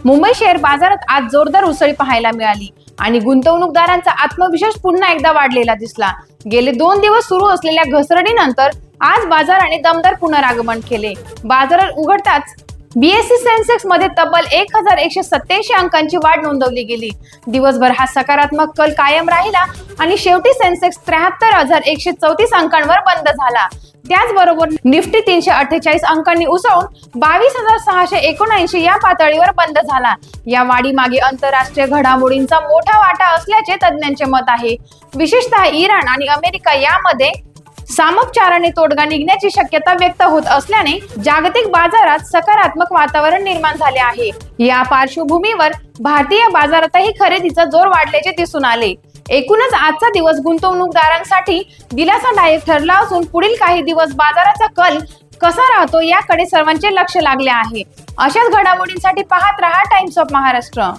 Mumbai share बाजारात आज जोरदार उसळी पाहायला मिळाली आणि गुंतवणूकदारांचा आत्मविश्वास पुन्हा एकदा वाढलेला दिसला। गेले 2 दिवस सुरू असलेल्या घसरणीनंतर आज बाजाराने दमदार पुनरागमन केले। बाजारात उघडताच बीएससी सेन्सेक्स मध्ये तब्बल 1187 अंकांची वाढ नोंदवली गेली। दिवसभर हा सकारात्मक कल कायम राहिला आणि शेवटी सेन्सेक्स 73,134 अंकांवर बंद झाला। त्याचबरोबर निफ्टी 348 अंकांनी उसळून 22,679 या पातळीवर बंद झाला। या वाढी मागे आंतरराष्ट्रीय घडामोडींचा मोठा वाटा असल्याचे तज्ञांचे मत आहे। विशेषतः इराण आणि अमेरिका यामध्ये सामोपचाराने तोडगा निघण्याची शक्यता व्यक्त होत असल्याने जागतिक बाजारात सकारात्मक वातावरण निर्माण झाले आहे। या पार्श्वभूमीवर भारतीय बाजारातही खरेदीचा जोर वाढल्याचे दिसून आले। एकूणच आजचा दिवस गुंतवणूकदारांसाठी दिलासादायक ठरला असून पुढील काही दिवस बाजाराचा कल कसा राहतो याकडे सर्वांचे लक्ष लागले आहे। अशाच घडामोडींसाठी पाहत रहा टाइम्स ऑफ महाराष्ट्र।